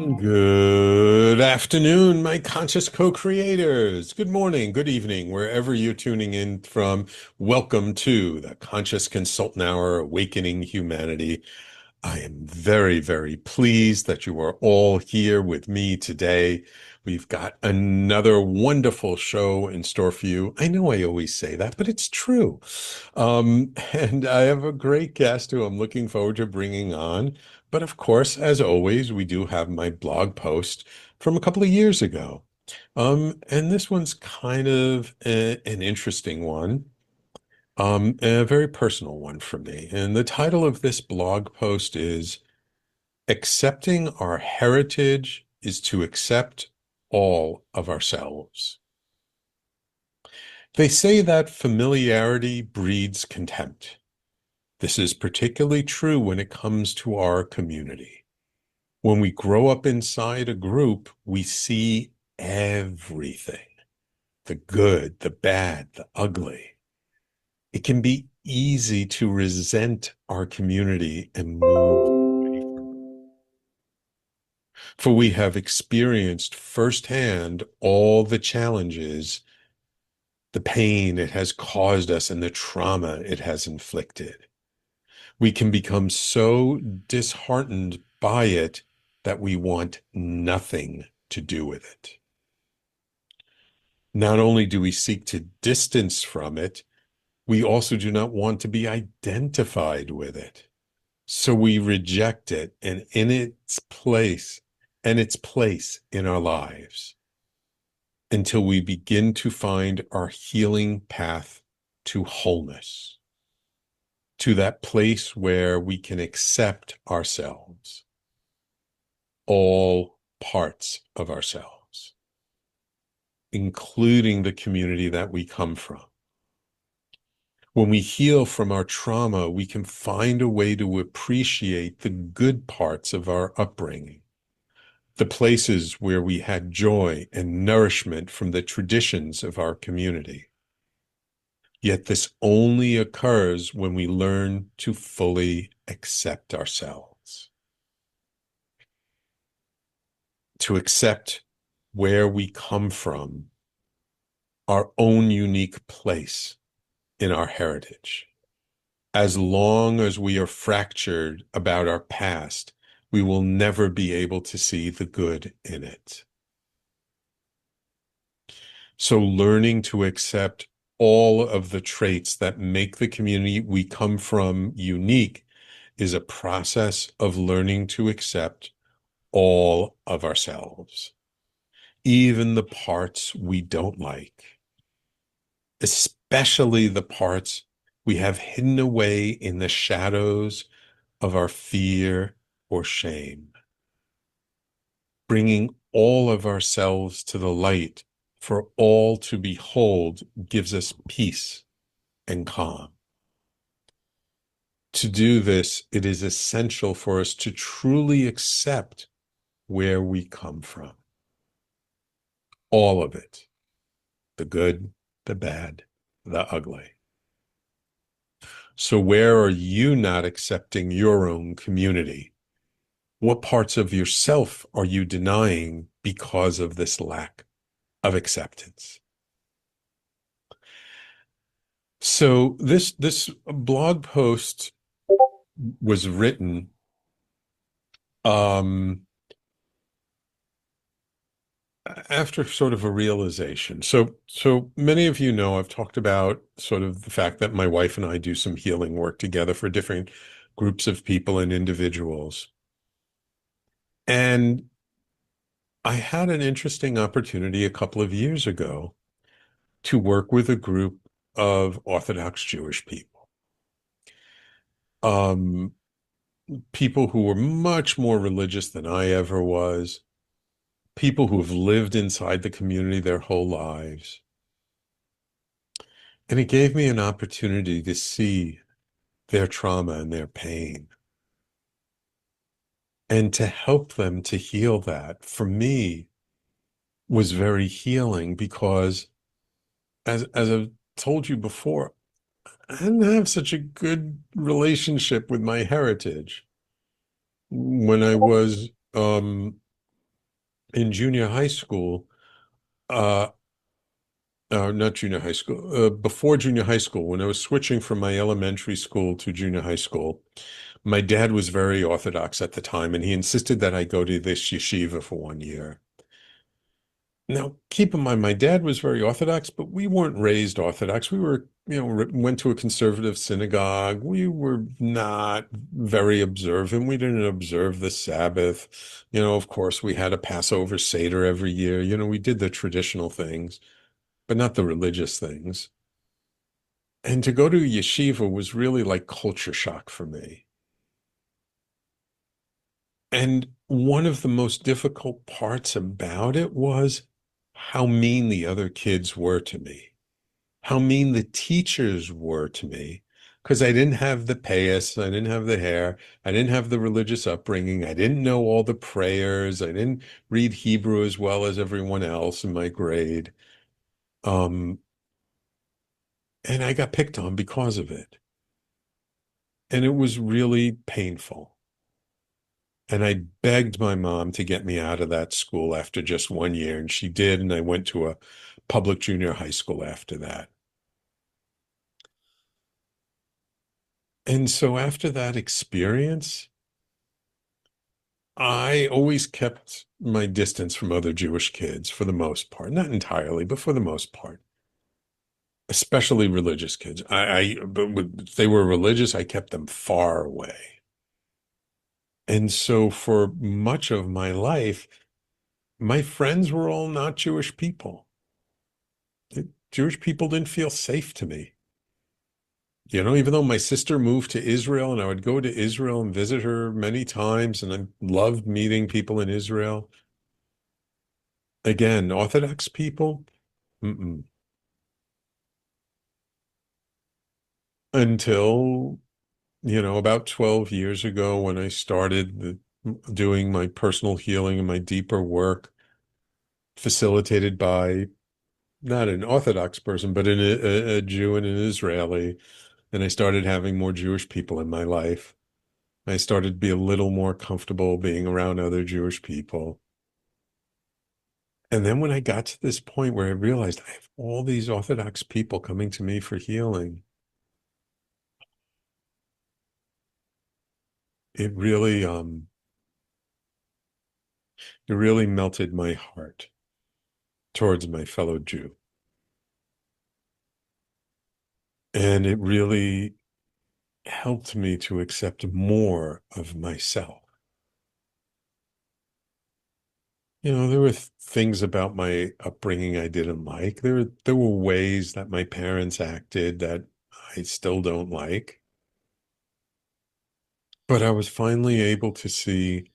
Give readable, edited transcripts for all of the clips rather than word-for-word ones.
Good afternoon, my conscious co-creators. Good morning, good evening, wherever you're tuning in from. Welcome to the Conscious Consultant Hour, Awakening Humanity. I am very, very pleased that you are all here with me today. We've got another wonderful show in store for you. I know I always say that, but it's true. And I have a great guest who I'm looking forward to bringing on. But of course, as always, we do have my blog post from a couple of years ago. And this one's kind of an interesting one, a very personal one for me. And the title of this blog post is Accepting Our Heritage is to Accept All of Ourselves. They say that familiarity breeds contempt. This is particularly true when it comes to our community. When we grow up inside a group, we see everything, the good, the bad, the ugly. It can be easy to resent our community and move away from it. For we have experienced firsthand all the challenges, the pain it has caused us, and the trauma it has inflicted. We can become so disheartened by it that we want nothing to do with it. Not only do we seek to distance from it, we also do not want to be identified with it. So we reject it and its place in our lives until we begin to find our healing path to wholeness, to that place where we can accept ourselves, all parts of ourselves, including the community that we come from. When we heal from our trauma, we can find a way to appreciate the good parts of our upbringing, the places where we had joy and nourishment from the traditions of our community. Yet this only occurs when we learn to fully accept ourselves, to accept where we come from, our own unique place in our heritage. As long as we are fractured about our past, we will never be able to see the good in it. So learning to accept all of the traits that make the community we come from unique is a process of learning to accept all of ourselves, even the parts we don't like, especially the parts we have hidden away in the shadows of our fear or shame. Bringing all of ourselves to the light for all to behold gives us peace and calm. To do this, it is essential for us to truly accept where we come from. All of it, the good, the bad, the ugly. So where are you not accepting your own community? What parts of yourself are you denying because of this lack of acceptance? So this blog post was written um, after sort of a realization. So many of you know I've talked about sort of the fact that my wife and I do some healing work together for different groups of people and individuals. And I had an interesting opportunity a couple of years ago to work with a group of Orthodox Jewish people. Um, People who were much more religious than I ever was, people who have lived inside the community their whole lives. And it gave me an opportunity to see their trauma and their pain and to help them to heal that. For me, was very healing because as I've told you before, I didn't have such a good relationship with my heritage when I was in junior high school, uh, not junior high school, before junior high school, when I was switching from my elementary school to junior high school, my dad was very Orthodox at the time, and he insisted that I go to this yeshiva for 1 year. Now, keep in mind, my dad was very Orthodox, but we weren't raised Orthodox. We were, went to a conservative synagogue. We were not very observant. We didn't observe the Sabbath. Of course, we had a Passover Seder every year. We did the traditional things, but not the religious things. And to go to yeshiva was really like culture shock for me. And one of the most difficult parts about it was how mean the other kids were to me, how mean the teachers were to me, because I didn't have the payas, I didn't have the hair, I didn't have the religious upbringing, I didn't know all the prayers, I didn't read Hebrew as well as everyone else in my grade. Um, and I got picked on because of it. And it was really painful. And I begged my mom to get me out of that school after just 1 year, and she did. And I went to a public junior high school after that. And so after that experience, I always kept my distance from other Jewish kids for the most part, not entirely, but for the most part, especially religious kids. If they were religious, I kept them far away. And so for much of my life, my friends were all not Jewish people. Jewish people didn't feel safe to me. Even though my sister moved to Israel and I would go to Israel and visit her many times, and I loved meeting people in Israel. Again, Orthodox people, mm-mm. Until, about 12 years ago when I started doing my personal healing and my deeper work, facilitated by not an Orthodox person, but a Jew and an Israeli. And I started having more Jewish people in my life. I started to be a little more comfortable being around other Jewish people. And then when I got to this point where I realized I have all these Orthodox people coming to me for healing, it really, it really melted my heart towards my fellow Jew. And it really helped me to accept more of myself. There were things about my upbringing I didn't like. There were ways that my parents acted that I still don't like. But I was finally able to see,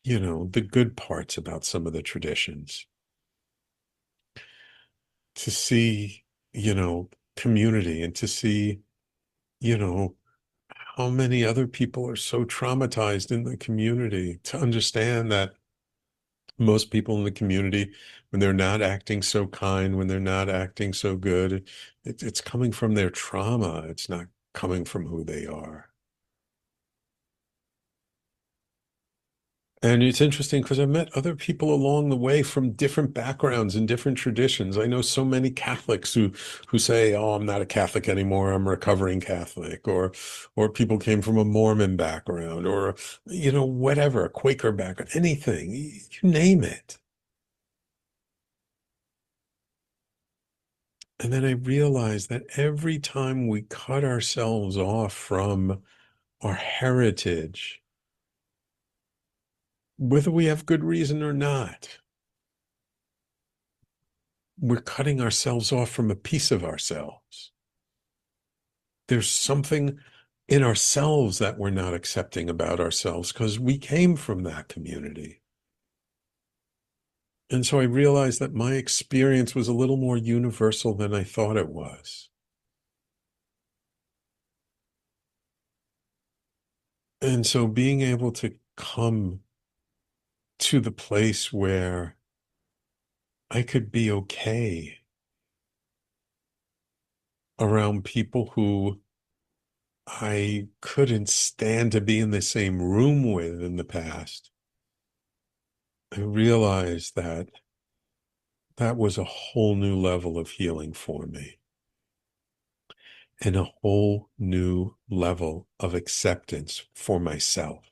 the good parts about some of the traditions, to see, you know, community, and to see, you know, how many other people are so traumatized in the community, to understand that most people in the community, when they're not acting so kind, when they're not acting so good, it's coming from their trauma. It's not coming from who they are. And it's interesting because I met other people along the way from different backgrounds and different traditions. I know so many Catholics who say, "Oh, I'm not a Catholic anymore. I'm a recovering Catholic," or people came from a Mormon background, or whatever, a Quaker background, anything, you name it. And then I realized that every time we cut ourselves off from our heritage, whether we have good reason or not, we're cutting ourselves off from a piece of ourselves. There's something in ourselves that we're not accepting about ourselves because we came from that community. And so I realized that my experience was a little more universal than I thought it was. And so being able to come to the place where I could be okay around people who I couldn't stand to be in the same room with in the past, I realized that that was a whole new level of healing for me and a whole new level of acceptance for myself.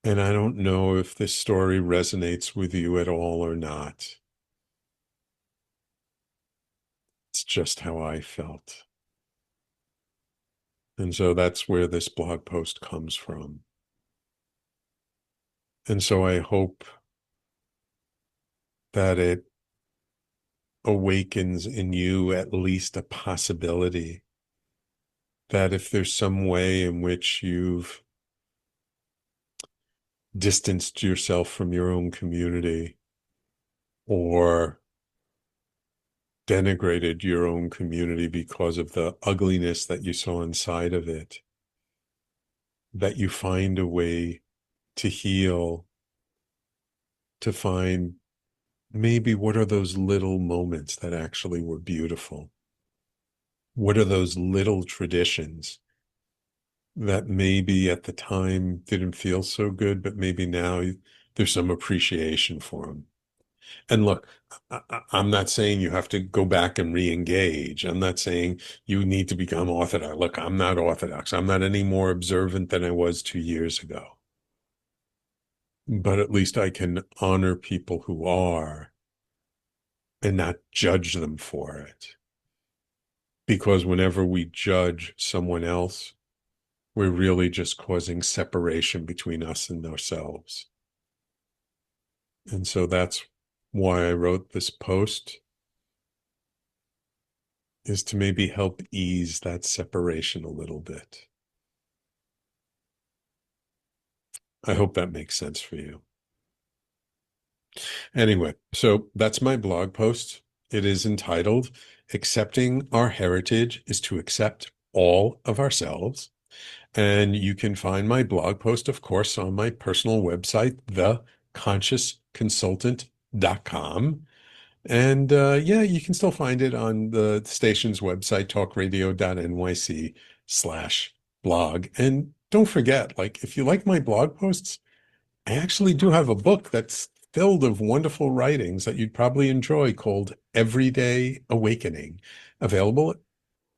And I don't know if this story resonates with you at all or not. It's just how I felt. And so that's where this blog post comes from. And so I hope that it awakens in you at least a possibility that if there's some way in which you've distanced yourself from your own community or denigrated your own community because of the ugliness that you saw inside of it, that you find a way to heal, to find maybe what are those little moments that actually were beautiful? What are those little traditions that maybe at the time didn't feel so good, but maybe now there's some appreciation for them? And look, I'm not saying you have to go back and re-engage. I'm not saying you need to become orthodox. Look, I'm not orthodox. I'm not any more observant than I was 2 years ago. But at least I can honor people who are and not judge them for it. Because whenever we judge someone else, we're really just causing separation between us and ourselves. And so that's why I wrote this post, is to maybe help ease that separation a little bit. I hope that makes sense for you. Anyway, so that's my blog post. It is entitled, Accepting Our Heritage is to Accept All of Ourselves. And you can find my blog post, of course, on my personal website, theconsciousconsultant.com. And yeah, you can still find it on the station's website, talkradio.nyc/blog. And don't forget, like, if you like my blog posts, I actually do have a book that's filled of wonderful writings that you'd probably enjoy called Everyday Awakening, available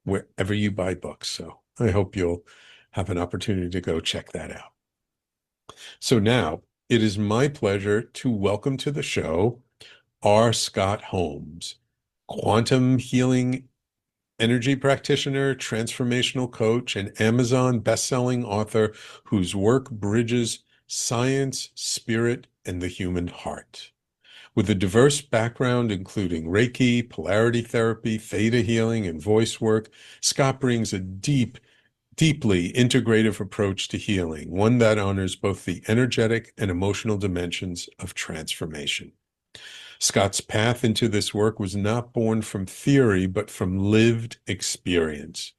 wherever you buy books. So I hope you'll have an opportunity to go check that out. So now it is my pleasure to welcome to the show R. Scott Holmes, quantum healing energy practitioner, transformational coach, and Amazon best-selling author whose work bridges science, spirit, and the human heart. With a diverse background including Reiki, Polarity Therapy, Theta Healing, and voice work, Scott brings a deeply integrative approach to healing, one that honors both the energetic and emotional dimensions of transformation. Scott's path into this work was not born from theory, but from lived experience.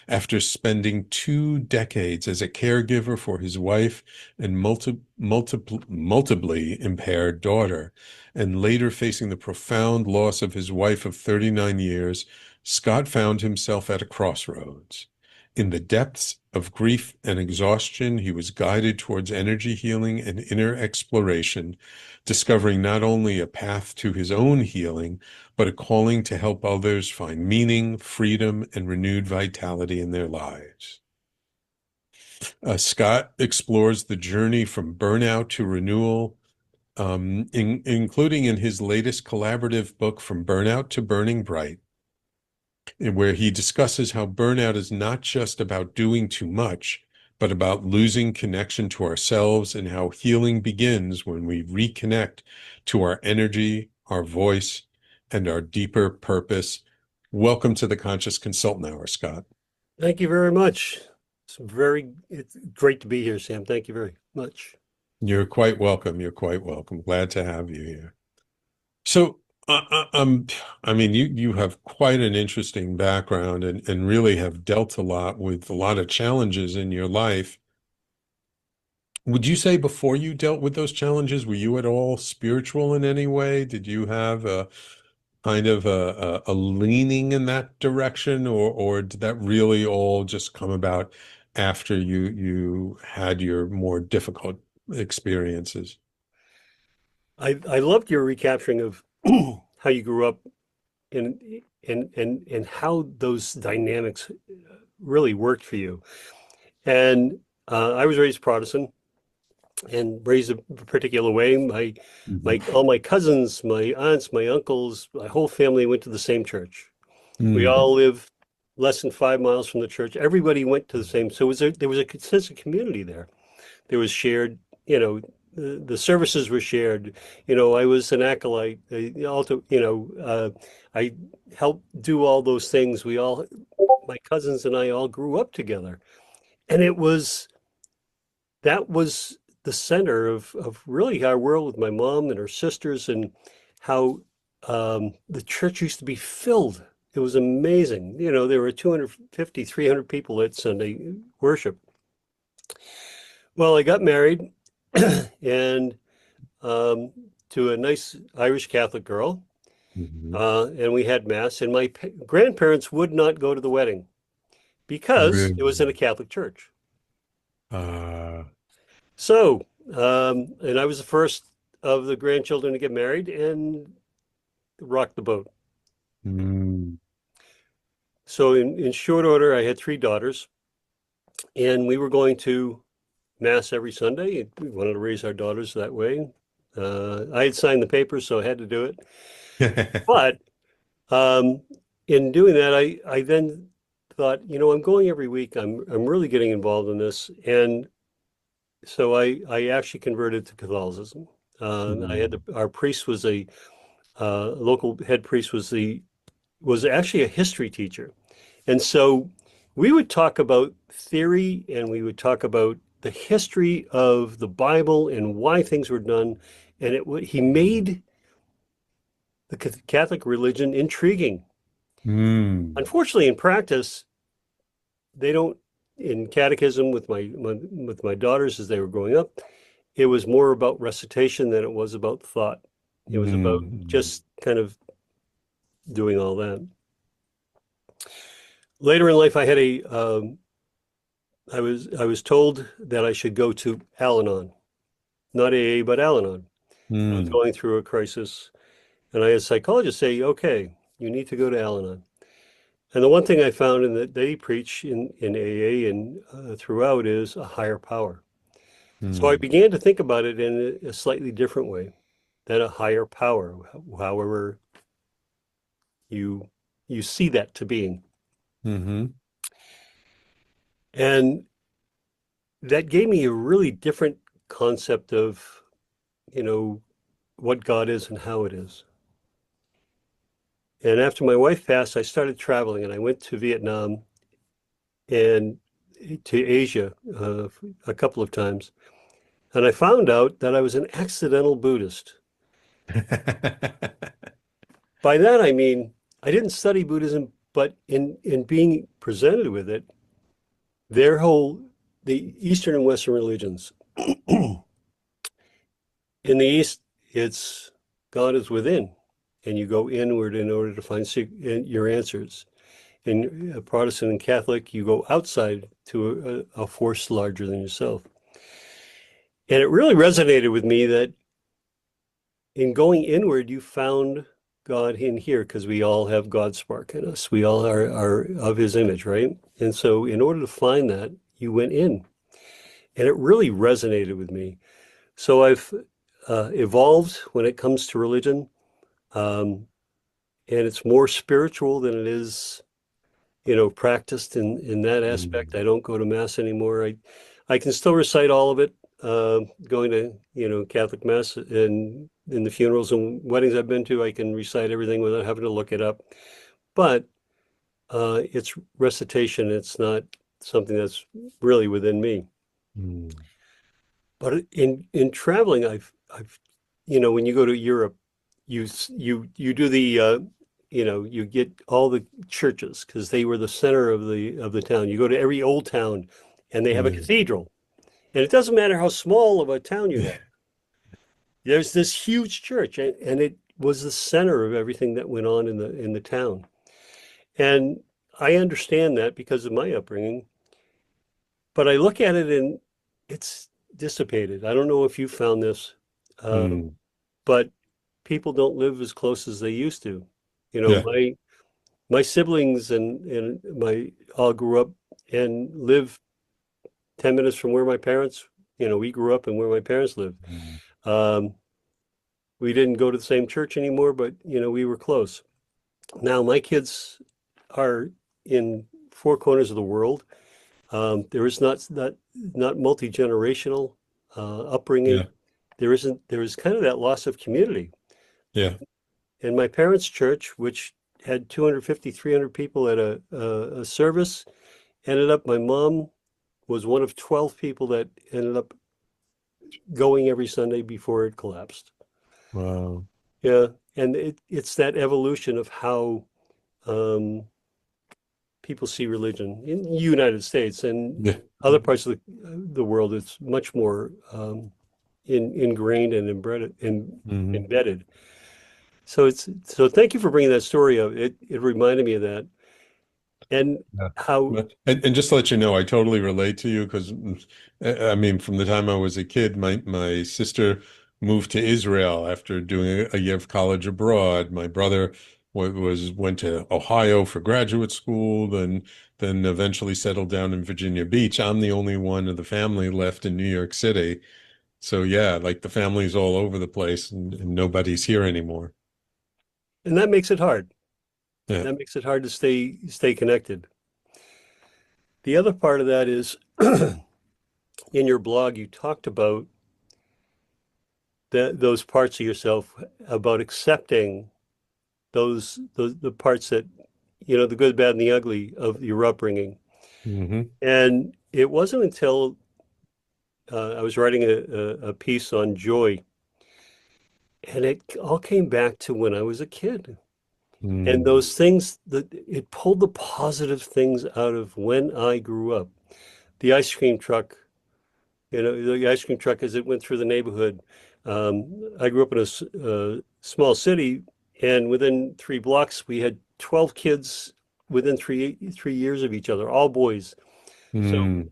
After spending 2 decades as a caregiver for his wife and multiply impaired daughter, and later facing the profound loss of his wife of 39 years, Scott found himself at a crossroads. In the depths of grief and exhaustion, he was guided towards energy healing and inner exploration, discovering not only a path to his own healing, but a calling to help others find meaning, freedom, and renewed vitality in their lives. Scott explores the journey from burnout to renewal, including in his latest collaborative book, From Burnout to Burning Bright, where he discusses how burnout is not just about doing too much, but about losing connection to ourselves, and how healing begins when we reconnect to our energy, our voice, and our deeper purpose. Welcome to the Conscious Consultant Hour, Scott. Thank you very much. It's great to be here, Sam. Thank you very much. You're quite welcome. You're quite welcome. Glad to have you here. So, I mean, you have quite an interesting background, and really have dealt a lot with a lot of challenges in your life. Would you say before you dealt with those challenges, were you at all spiritual in any way? Did you have a kind of a leaning in that direction, or did that really all just come about after you had your more difficult experiences. I loved your recapturing of how you grew up and how those dynamics really worked for you. And I was raised Protestant and raised a particular way. My Mhm. all my cousins, my aunts, my uncles, my whole family went to the same church. We Mm. all live less than 5 miles from the church. Everybody went to the same. So there was a sense of community there. There was shared, the services were shared. I was an acolyte. Also, I helped do all those things. My cousins and I all grew up together. And that was the center of really our world with my mom and her sisters and how the church used to be filled. It was amazing. There were 250, 300 people at Sunday worship. Well, I got married and um, to a nice Irish Catholic girl, Mhm. and we had mass. And my grandparents would not go to the wedding because it was in a Really? Catholic church. Uh, So, and I was the first of the grandchildren to get married and rock the boat. mm, So, in short order, I had three daughters, and we were going to mass every Sunday. We wanted to raise our daughters that way. I had signed the papers, so I had to do it. But Um, in doing that, I then thought, I'm going every week. I'm really getting involved in this, and so I actually converted to Catholicism. I had Mm, our priest was a local head priest was actually a history teacher, and so we would talk about theory and we would talk about the history of the Bible and why things were done, and he made the Catholic religion intriguing. mm, Unfortunately, in practice, they don't in catechism with my daughters as they were growing up, it was more about recitation than it was about thought. It was about mm, just kind of doing all that. Later in life, I was told that I should go to Al-Anon, not AA, but Al-Anon. I was mm, going through a crisis, and I had a psychologist say, "Okay, you need to go to Al-Anon." And the one thing I found in that they preach in AA and throughout is a higher power. So I mm, began to think about it in a slightly different way, that a higher power, however you you see that to being. mhm, And that gave me a really different concept of, you know, what God is and how it is. And after my wife passed, I started traveling and I went to Vietnam and to Asia a couple of times. And I found out that I was an accidental Buddhist. By that I mean I didn't study Buddhism, but in being presented with it, their whole the Eastern and Western religions. In the East, it's God is within, and you go inward in order to find your answers. In Protestant and Catholic, you go outside to a force larger than yourself. And it really resonated with me that in going inward, you found God in here because we all have God's spark in us. We all are of his image, right? And so, in order to find that, you went in. And it really resonated with me. So, I've evolved when it comes to religion. Um, and it's more spiritual than it is, practiced in that aspect. mm, I don't go to mass anymore. I can still recite all of it, going to, Catholic mass and in the funerals and weddings I've been to, I can recite everything without having to look it up. But it's recitation. It's not something that's really within me. mm, But in traveling, I've when you go to Europe, you do you get all the churches because they were the center of the town. You go to every old town, and they have a mm. cathedral, and it doesn't matter how small of a town you have. There's this huge church, and it was the center of everything that went on in the town. And I understand that because of my upbringing, but I look at it and it's dissipated. I don't know if you found this, Mm. but people don't live as close as they used to. You know, Yeah. my siblings and my all grew up and live 10 minutes from where my parents, we grew up and where my parents lived. Mm. Um, we didn't go to the same church anymore, but we were close. Now my kids are in four corners of the world. There is not multi-generational upbringing. Yeah. There is kind of that loss of community. Yeah. And my parents' church, which had 250, 300 people at a service, ended up, my mom was one of 12 people that ended up going every Sunday before it collapsed. Wow. Yeah. And it's that evolution of how um, people see religion in the United States and Yeah. other parts of the world. It's much more ingrained and Hmm. embedded. So thank you for bringing that story up. It reminded me of that and Yeah. how. And just to let you know, I totally relate to you because I mean, from the time I was a kid, my sister moved to Israel after doing a year of college abroad. My brother went to Ohio for graduate school, then eventually settled down in Virginia Beach. I'm the only one of the family left in New York City. So yeah, like the family's all over the place and nobody's here anymore. And that makes it hard. Yeah. That makes it hard to stay connected. The other part of that is in your blog, you talked about those parts of yourself, about accepting those the parts that, the good, bad, and the ugly of your upbringing. Hmm. And it wasn't until I was writing a piece on joy, and it all came back to when I was a kid. And Mm. those things that it pulled the positive things out of when I grew up. The ice cream truck, the ice cream truck as it went through the neighborhood. I grew up in a small city, and within 3 blocks, we had 12 kids within 3 years of each other, all boys. So Mm.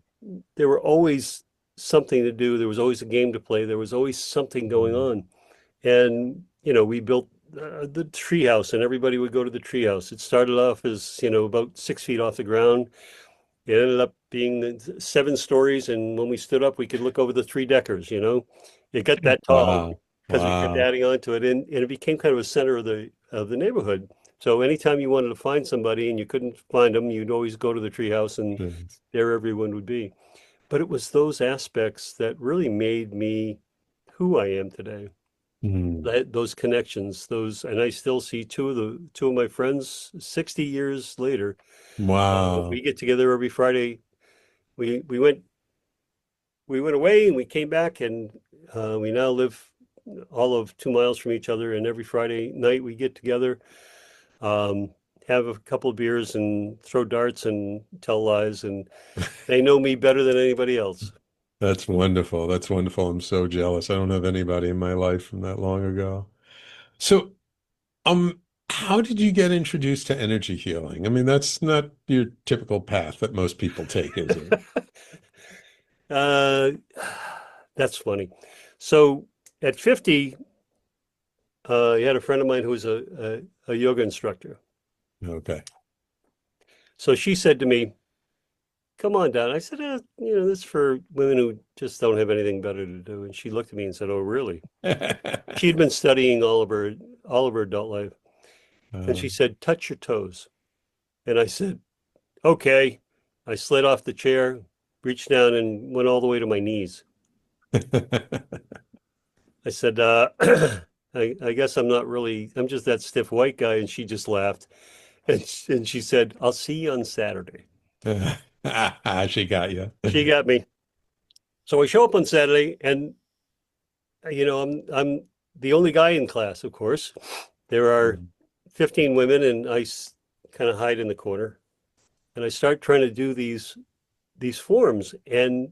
there were always something to do. There was always a game to play. There was always something going on. And, we built the treehouse, and everybody would go to the treehouse. It started off as, about 6 feet off the ground. It ended up being 7 stories, and when we stood up, we could look over the three deckers. It got that tall Wow. because we kept Wow. adding on to it, and it became kind of a center of the neighborhood. So anytime you wanted to find somebody and you couldn't find them, you'd always go to the treehouse, and Jeez. there everyone would be. But it was those aspects that really made me who I am today. Mm. Those connections, and I still see two of my friends 60 years later. We Wow. get together every Friday. We went away and we came back, and we now live all of 2 miles from each other. And every Friday night we get together, um, have a couple of beers and throw darts and tell lies. And they know me better than anybody else. That's wonderful. That's wonderful. I'm so jealous. I don't have anybody in my life from that long ago. So, how did you get introduced to energy healing? I mean, that's not your typical path that most people take, is it? uh, that's funny. So at 50, I had a friend of mine who was a yoga instructor. Okay. So she said to me, "Come on down." I said, "This is for women who just don't have anything better to do." And she looked at me and said, "Oh, really?" She'd been studying all of her adult life. And Uh, she said, "Touch your toes." And I said, "Okay." I slid off the chair, reached down, and went all the way to my knees. I said, I guess I'm just that stiff white guy. And she just laughed. And she said, "I'll see you on Saturday." she got you. She got me. So I show up on Saturday, and I'm the only guy in class, of course. There are 15 women, and I kind of hide in the corner. And I start trying to do these forms, and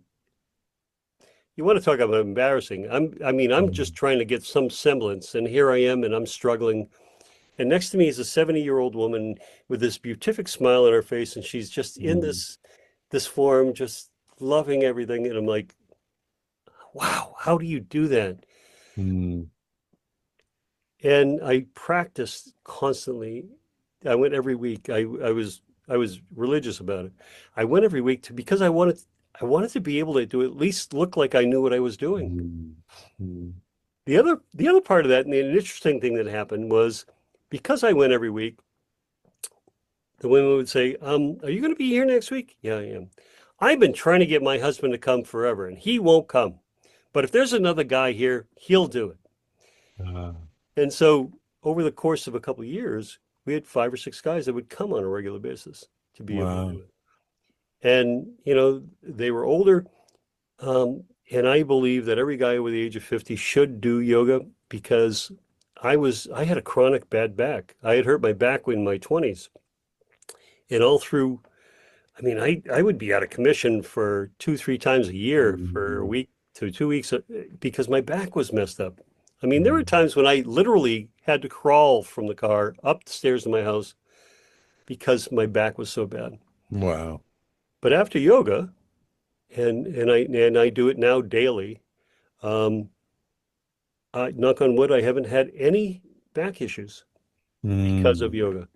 you want to talk about embarrassing. I'm just trying to get some semblance, and here I am, and I'm struggling. And next to me is a 70-year-old woman with this beatific smile on her face, and she's just in Mm. this form, just loving everything. And I'm like, wow, how do you do that? Mm, And I practiced constantly. I went every week. I was religious about it. I went every week because I wanted to be able to at least look like I knew what I was doing. mm, mm, The other part of that, and the interesting thing that happened was because I went every week, the women would say, are you going to be here next week? Yeah, I am. I've been trying to get my husband to come forever, and he won't come. But if there's another guy here, he'll do it. ah, And so over the course of a couple of years, we had 5 or 6 guys that would come on a regular basis to be able to do wow. it. And, they were older. And I believe that every guy over the age of 50 should do yoga because I had a chronic bad back. I had hurt my back in my 20s. And all through, I mean, I would be out of commission for 2, 3 times a year for a Mm, week to 2 weeks because my back was messed up. I mean, there were mm, times when I literally had to crawl from the car up the stairs to my house because my back was so bad. wow. But after yoga, and I do it now daily, um, knock on wood, I haven't had any back issues because of Mm, yoga.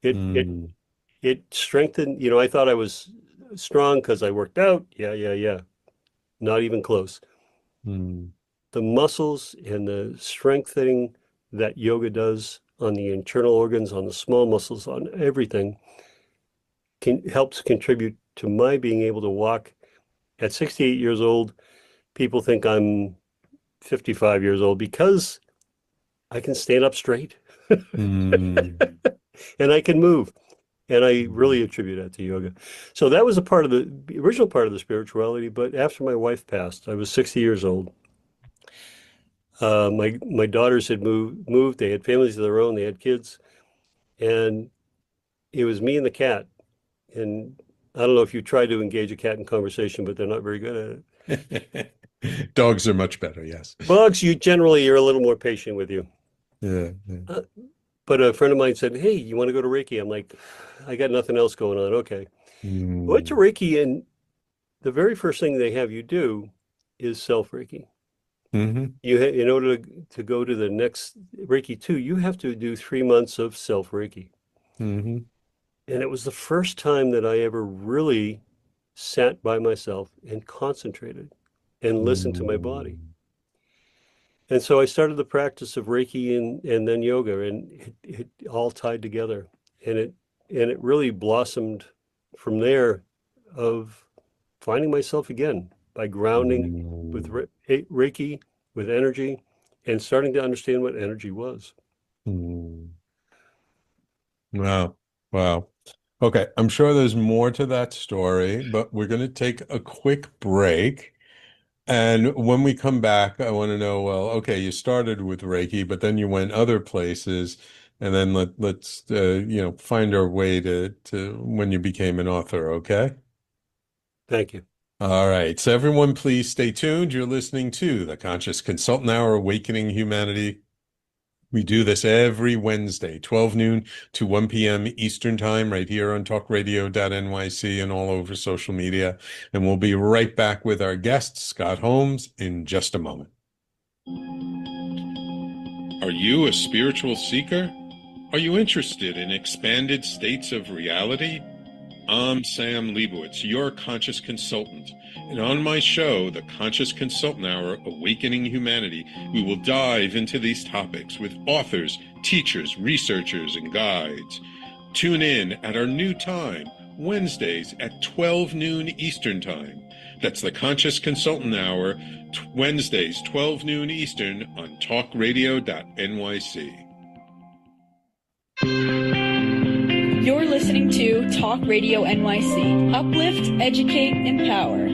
It it mm, it strengthened, I thought I was strong because I worked out. Yeah, yeah, yeah. Not even close. mm, The muscles and the strengthening that yoga does on the internal organs, on the small muscles, on everything helps contribute to my being able to walk at 68 years old. People think I'm 55 years old because I can stand up straight mm, and I can move. And I mm, really attribute that to yoga. So that was a part of the original part of the spirituality. But after my wife passed, I was 60 years old. My daughters had moved. They had families of their own. They had kids, and it was me and the cat. And I don't know if you try to engage a cat in conversation, but they're not very good at it. Dogs are much better, yes. Bugs, you generally are a little more patient with you. Yeah, yeah. Uh, but a friend of mine said, "Hey, you want to go to Reiki?" I'm like, "I got nothing else going on." Okay. I went to Mm, Reiki, and the very first thing they have you do is self Reiki. hmm In order to go to the next Reiki 2, you have to do 3 months of self Reiki. hmm And it was the first time that I ever really sat by myself and concentrated and listened to my body. mm, And so I started the practice of Reiki and then yoga, and it all tied together. And it really blossomed from there of finding myself again by grounding with mm, Reiki, with energy, and starting to understand what energy was. mm. Wow. Wow. Okay, I'm sure there's more to that story, but we're going to take a quick break. And when we come back, I want to know, well, okay, you started with Reiki, but then you went other places, and then let's find our way to when you became an author, okay? Thank you. All right. So everyone, please stay tuned. You're listening to the Conscious Consultant Hour, Awakening Humanity. We do this every Wednesday, 12 noon to 1 p.m. Eastern Time, right here on talkradio.nyc and all over social media. And we'll be right back with our guest, Scott Holmes, in just a moment. Are you a spiritual seeker? Are you interested in expanded states of reality? I'm Sam Leibowitz, your conscious consultant. And on my show, The Conscious Consultant Hour, Awakening Humanity, we will dive into these topics with authors, teachers, researchers, and guides. Tune in at our new time, Wednesdays at 12 noon Eastern Time. That's The Conscious Consultant Hour, Wednesdays, 12 noon Eastern on talkradio.nyc. You're listening to Talk Radio NYC. Uplift, educate, empower.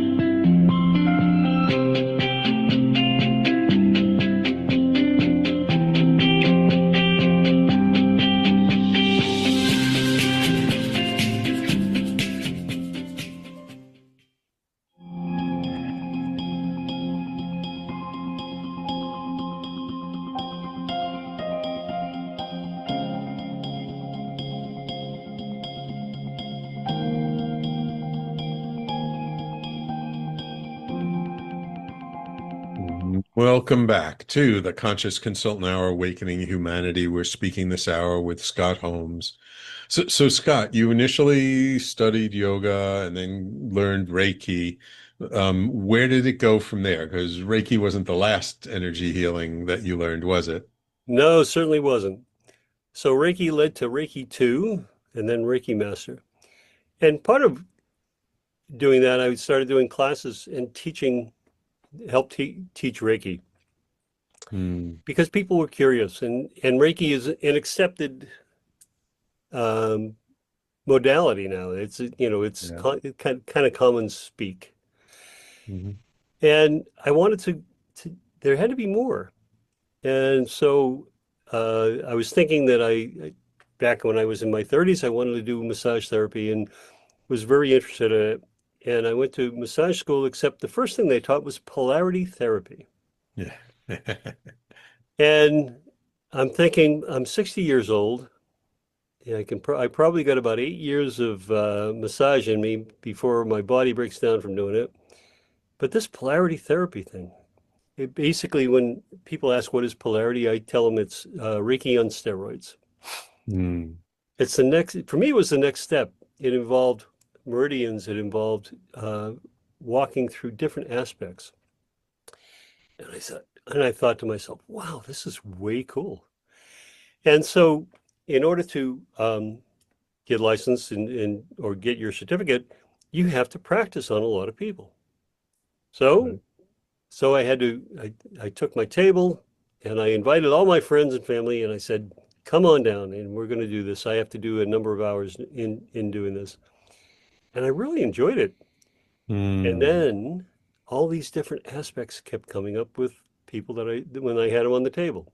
Welcome back to the Conscious Consultant Hour, Awakening Humanity. We're speaking this hour with Scott Holmes. So Scott, you initially studied yoga and then learned Reiki. Where did it go from there? Because Reiki wasn't the last energy healing that you learned, was it? No, certainly wasn't. So Reiki led to Reiki 2 and then Reiki Master. And part of doing that, I started doing classes and teaching, help teach Reiki Hmm. because people were curious. And Reiki is an accepted um, modality now. It's Yeah. kind of common speak. Hmm. And I wanted there had to be more. And so I was thinking that back when I was in my 30s, I wanted to do massage therapy and was very interested in it. And I went to massage school, except the first thing they taught was polarity therapy. Yeah. And I'm thinking, I'm 60 years old. Yeah, I probably got about 8 years of massage in me before my body breaks down from doing it. But this polarity therapy thing, it basically, when people ask what is polarity, I tell them it's Reiki on steroids. Hmm. It's the next, for me, it was the next step. It involved meridians, it involved walking through different aspects. And I thought to myself, wow, this is way cool. And so, in order to get licensed or get your certificate, you have to practice on a lot of people. So, Right. so I took my table and I invited all my friends and family and I said, come on down and we're going to do this. I have to do a number of hours in doing this. And I really enjoyed it. And Hmm. then all these different aspects kept coming up with people when I had them on the table.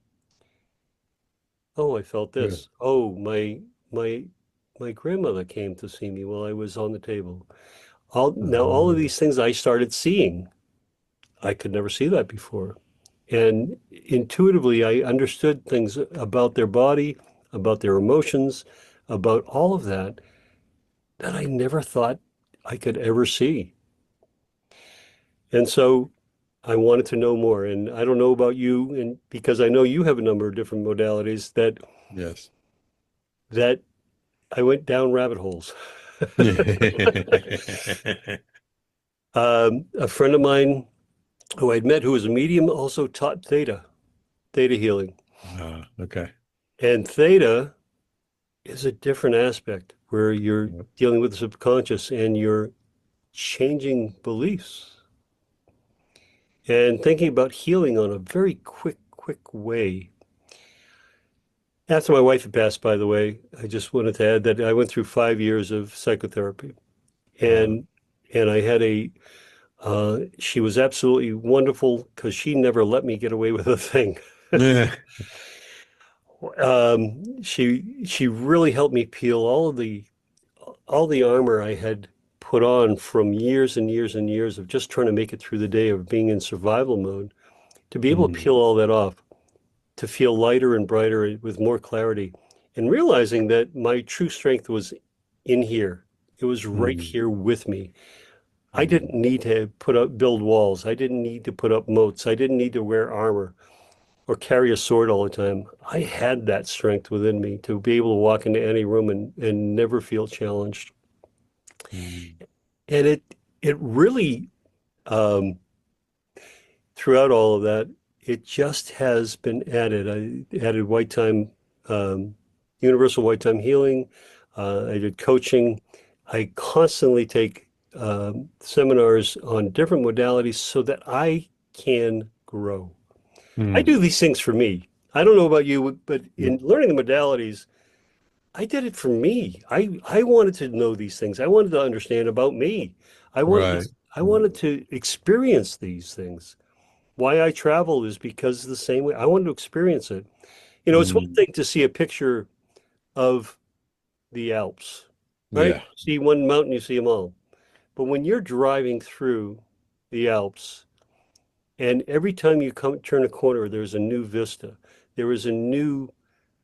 Oh, I felt Yeah. this. Oh, my my grandmother came to see me while I was on the table. All of Uh, these things I started seeing. I could never see that before. And intuitively, I understood things about their body, about their emotions, about all of that that I never thought I could ever see. And so I wanted to know more. And I don't know about you, and because I know you have a number of different modalities yes. that I went down rabbit holes. A friend of mine who I'd met who was a medium also taught Theta Healing. Okay. And Theta is a different aspect where you're Yep. dealing with the subconscious and you're changing beliefs and thinking about healing on a very quick way. After my wife had passed, by the way, I just wanted to add that I went through 5 years of psychotherapy Uh, and I had she was absolutely wonderful because she never let me get away with a thing. yeah. She really helped me peel all the armor I had put on from years and years and years of just trying to make it through the day of being in survival mode, to be able to Mm, peel all that off, to feel lighter and brighter with more clarity, and realizing that my true strength was in here. It was right mm, here with me. I mm, didn't need to build walls. I didn't need to put up moats. I didn't need to wear armor or carry a sword all the time. I had that strength within me to be able to walk into any room and never feel challenged. mm, And it really um, throughout all of that, it just has been added. I added white time, um, universal white time healing. I did coaching. I constantly take seminars on different modalities so that I can grow. I do mm. these things for me. I don't know about you, but Yep. in learning the modalities, I did it for me. I wanted to know these things. I wanted to understand about me. I wanted Right. to, I wanted to experience these things. Why I travel is because the same way I wanted to experience it. You know, it's one Mm, thing to see a picture of the Alps, right? yeah. See one mountain, you see them all. But when you're driving through the Alps, and every time you turn a corner, there's a new vista. There is a new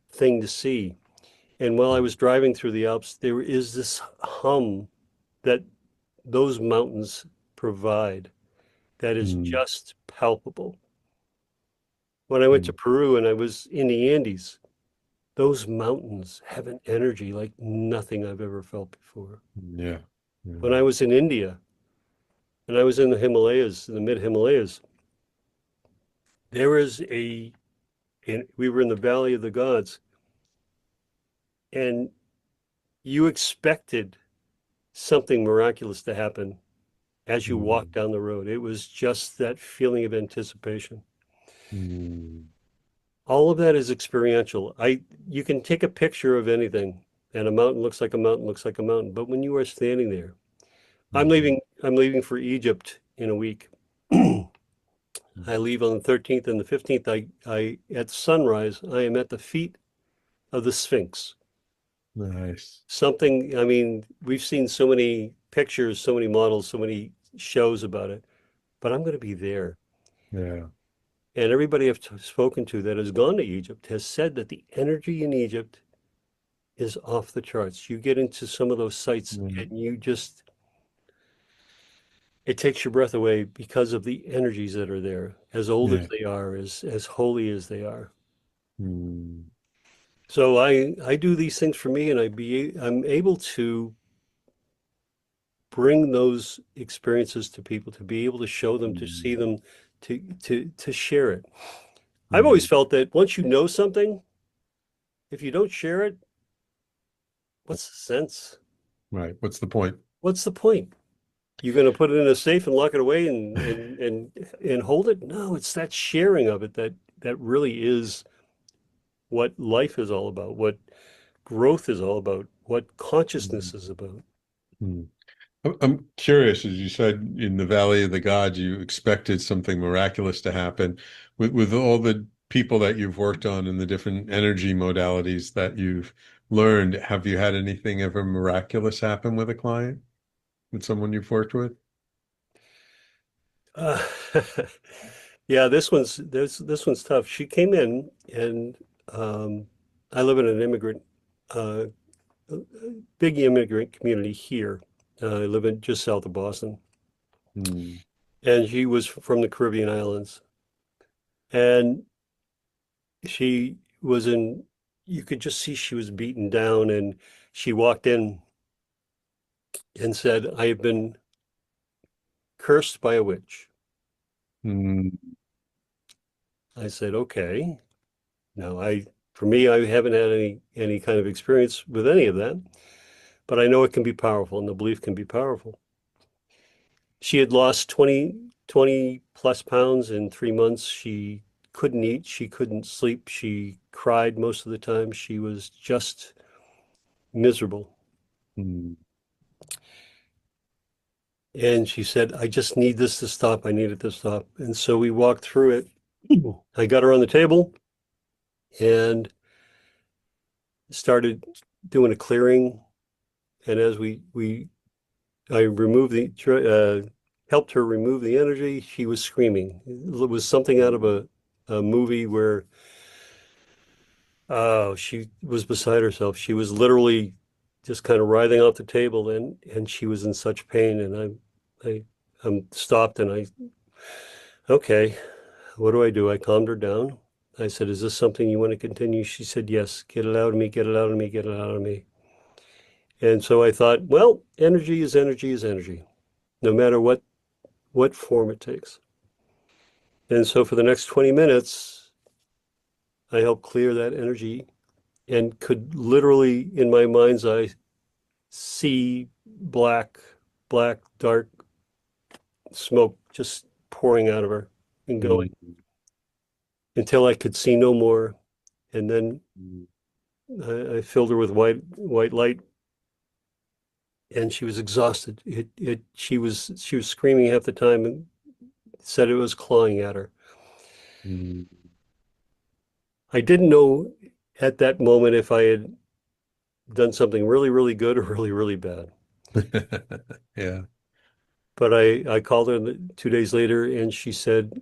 thing to see. And while I was driving through the Alps, there is this hum that those mountains provide that is Mm, just palpable. When I went to Mm. Peru and I was in the Andes, those mountains have an energy like nothing I've ever felt before. Yeah. Yeah. When I was in India and I was in the Himalayas, in the mid Himalayas, there is we were in the Valley of the Gods, and you expected something miraculous to happen as you walked Mm. down the road. It was just that feeling of anticipation. Mm. All of that is experiential. You can take a picture of anything, and a mountain looks like a mountain looks like a mountain. But when you are standing there, Mm. I'm leaving for Egypt in a week. I leave on the 13th and the 15th. At sunrise, I am at the feet of the Sphinx. Nice. Something, I mean, we've seen so many pictures, so many models, so many shows about it, but I'm going to be there. Yeah. And everybody I've spoken to that has gone to Egypt has said that the energy in Egypt is off the charts. You get into some of those sites Mm. and it takes your breath away because of the energies that are there, as old as Yeah. they are, as holy as they are. Mm. So I do these things for me, and I'm able to bring those experiences to people, to be able to show them, to see Mm. them, to share it. I've always Mm. felt that once you know something, if you don't share it, what's the sense? Right. What's the point? What's the point? You're going to put it in a safe and lock it away and hold it? No, it's that sharing of it that really is what life is all about, what growth is all about, what Mm. consciousness is about. Mm. I'm curious, as you said, in the Valley of the Gods, you expected something miraculous to happen. With all the people that you've worked on and the different energy modalities that you've learned, have you had anything ever miraculous happen with a client, with someone you've worked with? Uh, yeah, this one's tough. She came in and um, I live in an uh, big immigrant community here. I live in just south of Boston, Mm. and she was from the Caribbean islands. And she was in, you could just see she was beaten down. And she walked in and said, I have been cursed by a witch. Mm. I said, okay. Now, for me, I haven't had any kind of experience with any of that, but I know it can be powerful and the belief can be powerful. She had lost 20 plus pounds in 3 months. She couldn't eat. She couldn't sleep. She cried most of the time. She was just miserable. Mm. And she said, I just need this to stop. I need it to stop. And so we walked through it. I got her on the table and started doing a clearing. And as I removed helped her remove the energy, she was screaming. It was something out of a movie where, oh, she was beside herself. She was literally just kind of writhing off the table and she was in such pain. And I, I'm stopped and okay, what do? I calmed her down. I said, is this something you want to continue? She said, yes, get it out of me, get it out of me, get it out of me. And so I thought, well, energy is energy is energy, no matter what form it takes. And so for the next 20 minutes, I helped clear that energy and could literally, in my mind's eye, see dark smoke just pouring out of her and going Mm. until I could see no more. And then Mm. I filled her with white light, and she was exhausted. She was screaming half the time and said it was clawing at her. Mm. I didn't know at that moment if I had done something really, really good or really, really bad. Yeah. But I called her 2 days later and she said,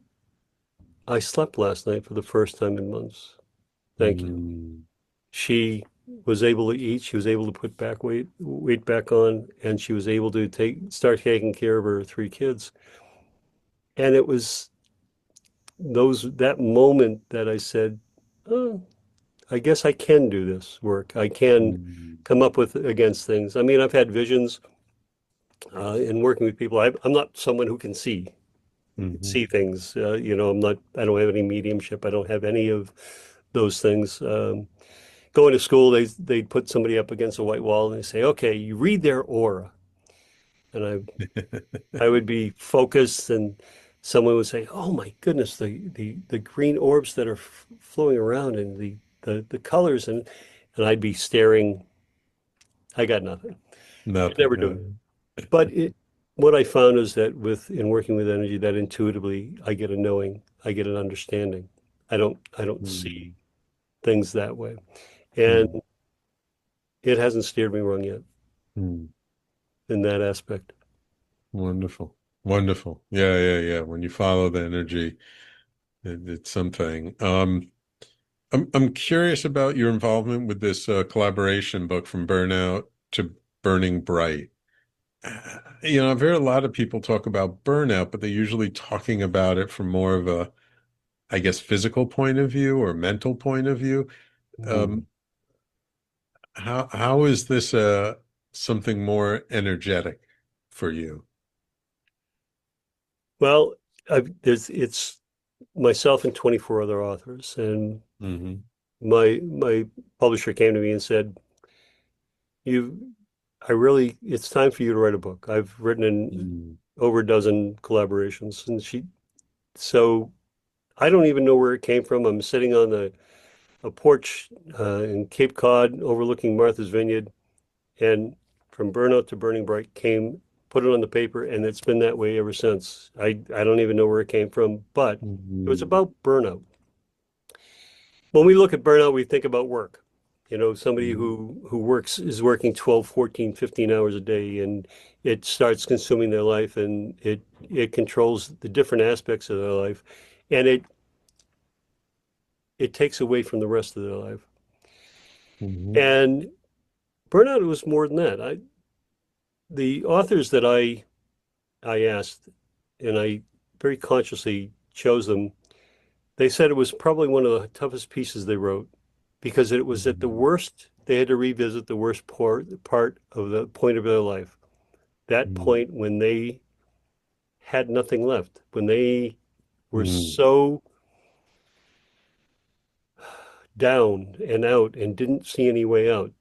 I slept last night for the first time in months. Thank you. Mm. She was able to eat. She was able to put weight back on, and she was able to start taking care of her 3 kids. And that moment that I said, oh, I guess I can do this work. I can Mm-hmm. come up with against things. I mean, I've had visions in working with people. I'm not someone who can Mm-hmm. see things. I don't have any mediumship. I don't have any of those things. Going to school, they put somebody up against a white wall and they say, okay, you read their aura. And I would be focused and someone would say, oh my goodness, the green orbs that are flowing around and the colors and I'd be staring. I got nothing. Could Nothing. never do it. But what I found is that in working with energy, that intuitively I get a knowing, I get an understanding. I don't see things that way. And Mm-hmm. it hasn't steered me wrong yet in that aspect. Wonderful. Wonderful. Yeah, yeah, yeah. When you follow the energy, it's something. I'm curious about your involvement with this collaboration book From Burnout to Burning Bright. I've heard a lot of people talk about burnout, but they're usually talking about it from more of a, I guess, physical point of view or mental point of view. Mm. Um, how is this something more energetic for you? Well, it's myself and 24 other authors, and Hmm. my publisher came to me and said, "You, it's time for you to write a book." I've written in Mm. over a dozen collaborations, and so I don't even know where it came from. I'm sitting on a porch in Cape Cod overlooking Martha's Vineyard, and From Burnout to Burning Bright put it on the paper, and it's been that way ever since. I don't even know where it came from, but it was Mhm. about burnout. When we look at burnout, we think about work. Somebody Mhm. who is working 12, 14, 15 hours a day, and it starts consuming their life, and it controls the different aspects of their life, and it takes away from the rest of their life. Mhm. And burnout was more than that. The authors that I asked, and I very consciously chose them, they said it was probably one of the toughest pieces they wrote because it was at the Mhm. worst. They had to revisit the worst part of the point of their life. That Mhm. point when they had nothing left, when they were Mhm. so down and out and didn't see any way out,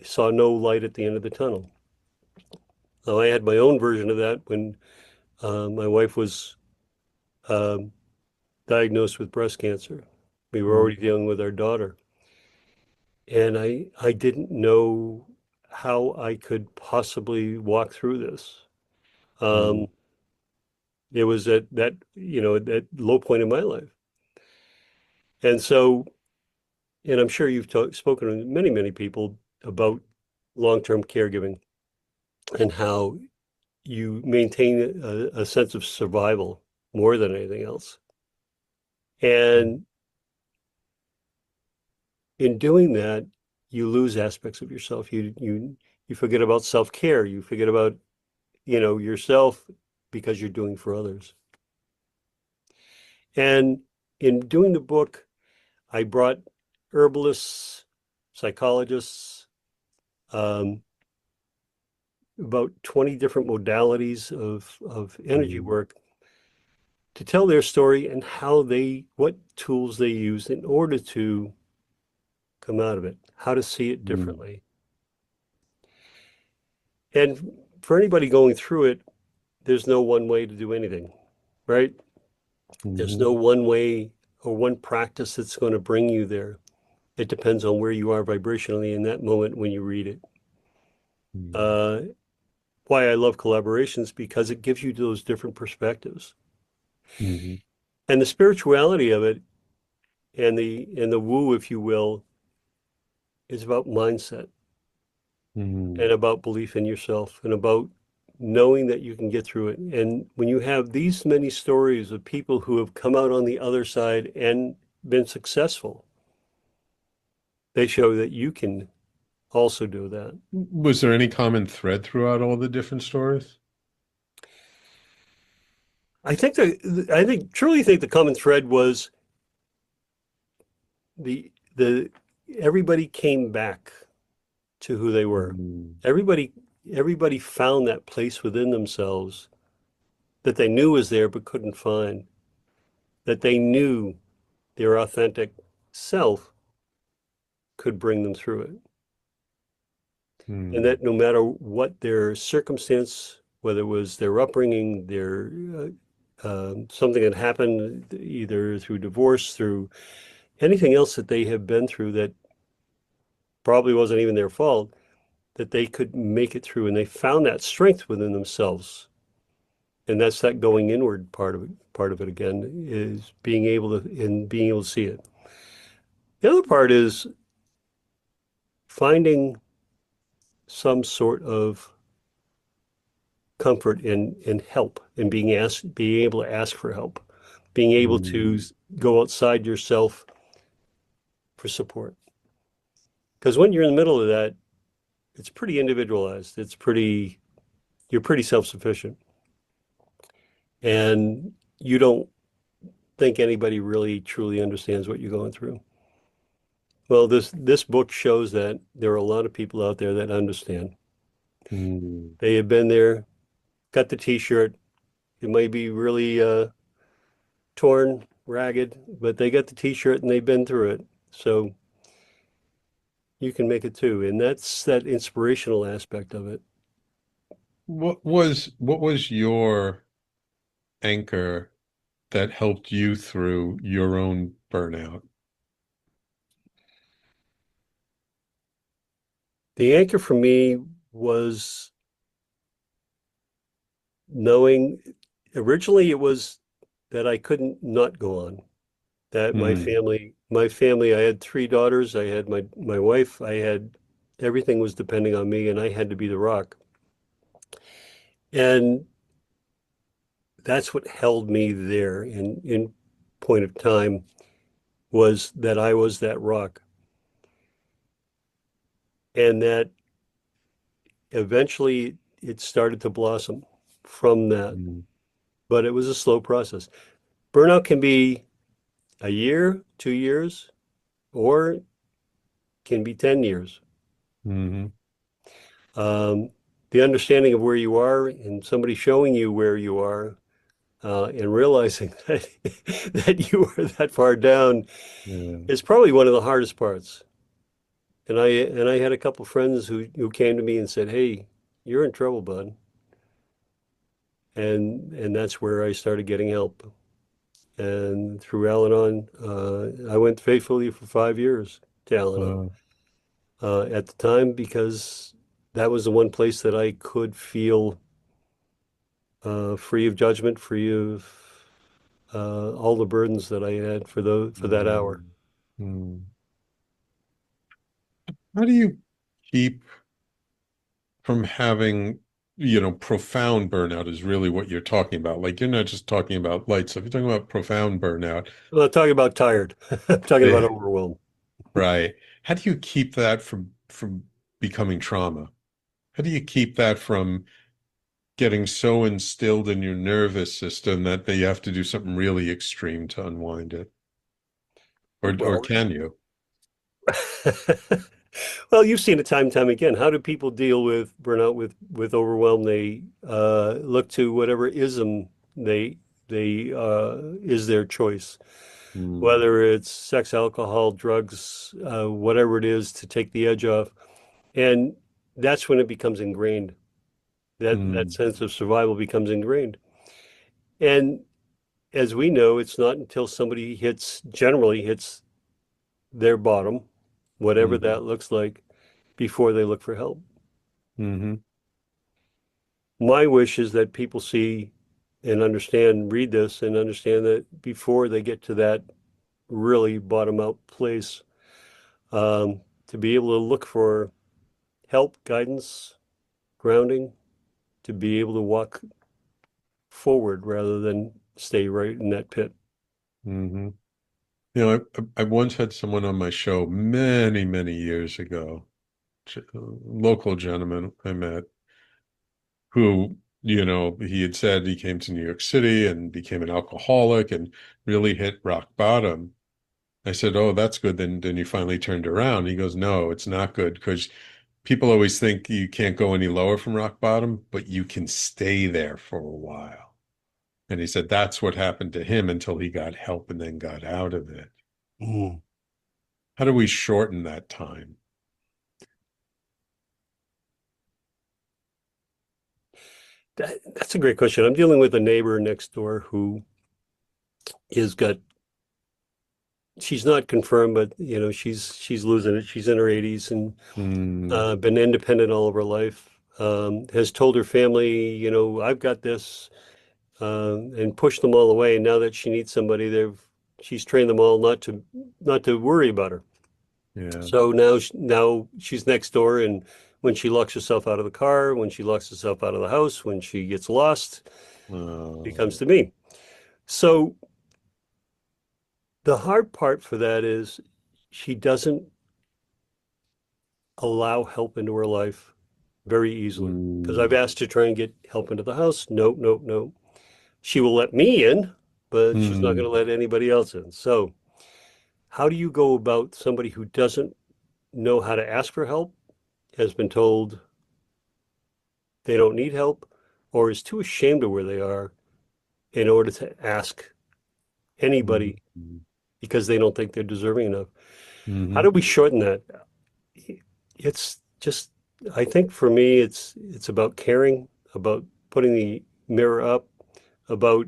saw no light at the end of the tunnel. Now, I had my own version of that when my wife was um, diagnosed with breast cancer. We were already Mhm. dealing with our daughter. And I didn't know how I could possibly walk through this. Um, Mhm. it was at that low point in my life. And so, and I'm sure you've spoken to many, many people about long-term caregiving and how you maintain a sense of survival more than anything else. And in doing that, you lose aspects of yourself. You forget about self-care. You forget about yourself because you're doing for others. And in doing the book, I brought herbalists, psychologists, um, about 20 different modalities of energy Mhm. work to tell their story and what tools they used in order to come out of it, how to see it Mhm. differently. And for anybody going through it, there's no one way to do anything, right? There's Mhm. no one way or one practice that's going to bring you there. It depends on where you are vibrationally in that moment when you read it. Mhm. Uh, why I love collaborations because it gives you those different perspectives. Mhm. And the spirituality of it and the woo, if you will, is about mindset Mhm. and about belief in yourself and about knowing that you can get through it. And when you have these many stories of people who have come out on the other side and been successful, they show that you can also do that. Was there any common thread throughout all the different stories? truly think the common thread was the everybody came back to who they were. Mm, Everybody everybody found that place within themselves that they knew was there but couldn't find, that they knew their authentic self could bring them through it. And mm, that no matter what their circumstance, whether it was their upbringing, their something that happened either through divorce, through anything else that they have been through that probably wasn't even their fault, that they could make it through. And they found that strength within themselves. And that's that going inward part of it again, is being able to see it. The other part is finding some sort of comfort in help and being able to ask for help, being able to mm, go outside yourself for support. Because when you're in the middle of that, it's pretty individualized. You're pretty self-sufficient. And you don't think anybody really truly understands what you're going through. Well, this book shows that there are a lot of people out there that understand. mm. They have been there, got the t-shirt. It may be really torn, ragged, but they got the t-shirt and they've been through it. So you can make it too. And that's that inspirational aspect of it. What was your anchor that helped you through your own burnout? The anchor for me was knowing originally it was that I couldn't not go on. That Mm, my family, I had three daughters, I had my wife, I had everything was depending on me and I had to be the rock. And that's what held me there in point of time was that I was that rock. And that eventually it started to blossom from that. mm, But it was a slow process. Burnout can be a year, 2 years, or can be 10 years. mhm. Um, the understanding of where you are and somebody showing you where you are and realizing that, that you are that far down Yeah. is probably one of the hardest parts. And I had a couple friends who came to me and said, "Hey, you're in trouble, bud." And that's where I started getting help. And through Al-Anon, I went faithfully for 5 years to Al-Anon Wow. at the time because that was the one place that I could feel free of judgment, free of all the burdens that I had for that hour. Mm, mm. How do you keep from having, profound burnout is really what you're talking about. Like you're not just talking about light stuff, you're talking about profound burnout. I'm not talking about tired. I'm talking about Yeah. overwhelmed. Right. How do you keep that from becoming trauma? How do you keep that from getting so instilled in your nervous system that you have to do something really extreme to unwind it? Or Well, can you? well, you've seen it time and time again. How do people deal with burnout, with overwhelm? They look to whatever ism they is their choice, Mm, whether it's sex, alcohol, drugs, whatever it is to take the edge off. And that's when it becomes ingrained. That mm, sense of survival becomes ingrained. And as we know, it's not until somebody generally hits their bottom, whatever mm, that looks like, before they look for help. hmm My wish is that people see and understand, read this and understand that before they get to that really bottom out place, to be able to look for help, guidance, grounding, to be able to walk forward rather than stay right in that pit. hmm I once had someone on my show many, many years ago, a local gentleman I met who he had said he came to New York City and became an alcoholic and really hit rock bottom. I said, "Oh, that's good. Then you finally turned around." He goes, "No, it's not good because people always think you can't go any lower from rock bottom, but you can stay there for a while." And he said that's what happened to him until he got help and then got out of it. Mm. How do we shorten that time? That's a great question. I'm dealing with a neighbor next door who is got, she's not confirmed, but she's losing it. She's in her 80s and Hmm. been independent all of her life. Has told her family, I've got this, and pushed them all away. And now that she needs somebody, she's trained them all not to worry about her. Yeah. So now she's next door, and when she locks herself out of the car, when she locks herself out of the house, when she gets lost, she comes Uh, to me. So the hard part for that is she doesn't allow help into her life very easily. Because I've mm, asked to try and get help into the house. Nope, nope, nope. She will let me in, but she's not going to mm, let anybody else in. So how do you go about somebody who doesn't know how to ask for help, has been told they don't need help, or is too ashamed of where they are in order to ask anybody mm, because they don't think they're deserving enough? How do mhm, we shorten that? It's just, I think for me, it's about caring, about putting the mirror up, about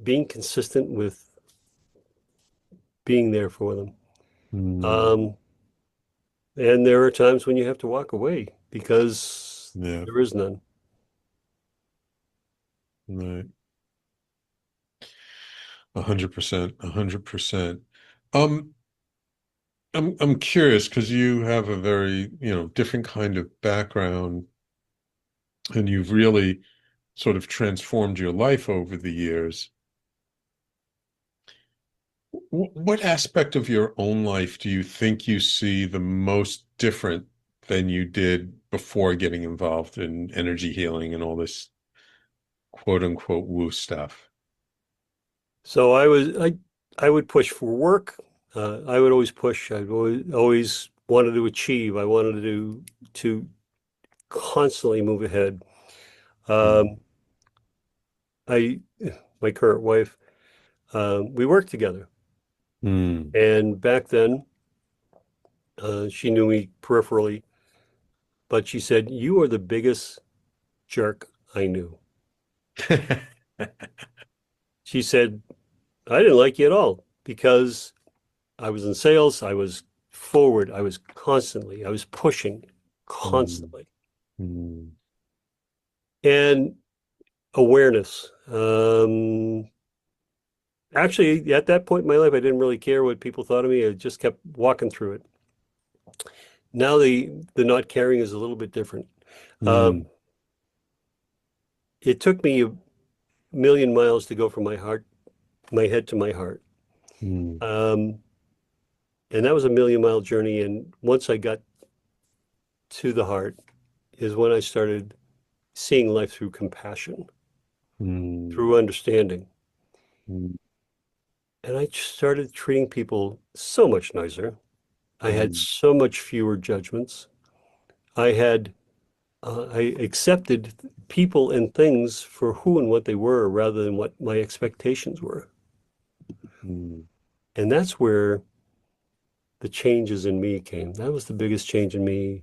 being consistent with being there for them. mm. Um, and there are times when you have to walk away because Yeah, there is none. right. 100%, 100%. Um, I'm curious because you have a very, different kind of background and you've really sort of transformed your life over the years. What aspect of your own life do you think you see the most different than you did before getting involved in energy healing and all this quote unquote woo stuff? So I would push for work. I would always push. I always wanted to achieve. I wanted to constantly move ahead. Mm, Um, I my current wife, we worked together, mm. and back then she knew me peripherally, but she said, "You are the biggest jerk I knew." She said, "I didn't like you at all because I was in sales. I was forward. I was pushing Mm, constantly." mm, And awareness. Actually, at that point in my life, I didn't really care what people thought of me. I just kept walking through it. Now the not caring is a little bit different. Um, mm, it took me a million miles to go from my head to my heart. mm, Um, and that was a million mile journey. And once I got to the heart is when I started seeing life through compassion, mm, through understanding. mm, And I started treating people so much nicer. I had mm, so much fewer judgments. I accepted people and things for who and what they were rather than what my expectations were. mm, And that's where the changes in me came. That was the biggest change in me.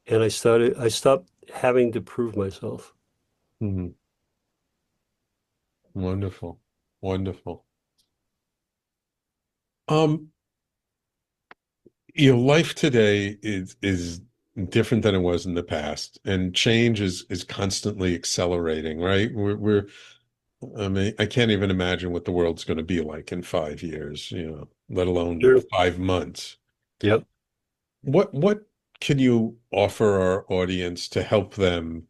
And I stopped having to prove myself. mm. Wonderful. Wonderful. Um, Your life today is different than it was in the past, and change is constantly accelerating, right? I mean, I can't even imagine what the world's going to be like in 5 years, let alone Sure. 5 months. Yep. What can you offer our audience to help them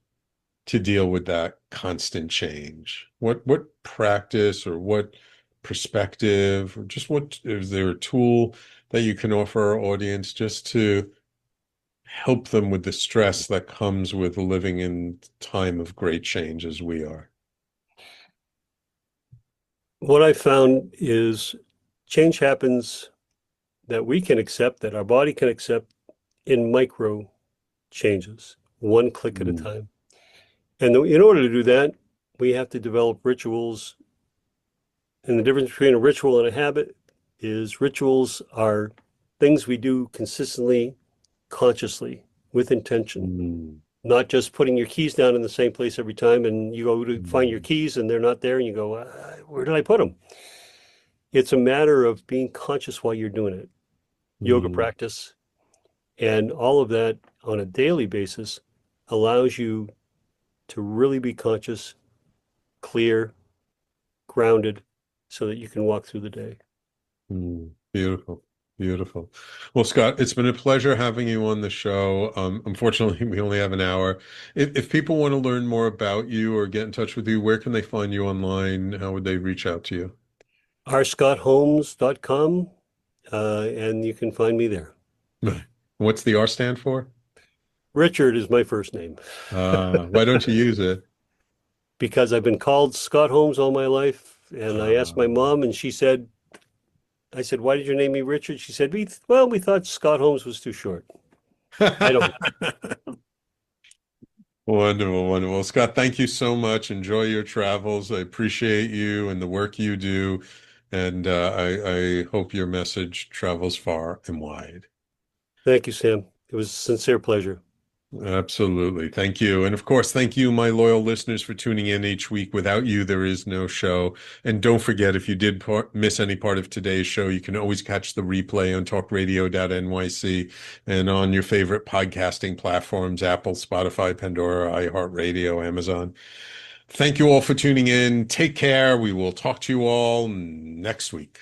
to deal with that constant change? What practice or what perspective or just what is there a tool that you can offer our audience just to help them with the stress that comes with living in time of great change as we are. What I found is change happens that we can accept, that our body can accept in micro changes, one click at a Mm, time. And in order to do that, we have to develop rituals. And the difference between a ritual and a habit is rituals are things we do consistently, consciously, with intention, mm, not just putting your keys down in the same place every time and you go to find your mm, keys and they're not there and you go, where did I put them? It's a matter of being conscious while you're doing it. Yoga mm, practice and all of that on a daily basis allows you to really be conscious, clear, grounded, so that you can walk through the day. Beautiful. Beautiful. Well, Scott, it's been a pleasure having you on the show. Unfortunately, we only have an hour. If people want to learn more about you or get in touch with you, where can they find you online? How would they reach out to you? rscottholmes.com, and you can find me there. What's the R stand for? Richard is my first name Why don't you use it? because I've been called Scott Holmes all my life. And I asked my mom, and she said, I said, why did you name me Richard? She said, we thought Scott Holmes was too short. I don't. Wonderful, wonderful. Scott, thank you so much. Enjoy your travels. I appreciate you and the work you do. And I hope your message travels far and wide. Thank you, Sam. It was a sincere pleasure. Absolutely. Thank you. And of course, thank you, my loyal listeners, for tuning in each week. Without you, there is no show. And don't forget, if you did miss any part of today's show, you can always catch the replay on talkradio.nyc and on your favorite podcasting platforms, Apple, Spotify, Pandora, iHeartRadio, Amazon. Thank you all for tuning in. Take care. We will talk to you all next week.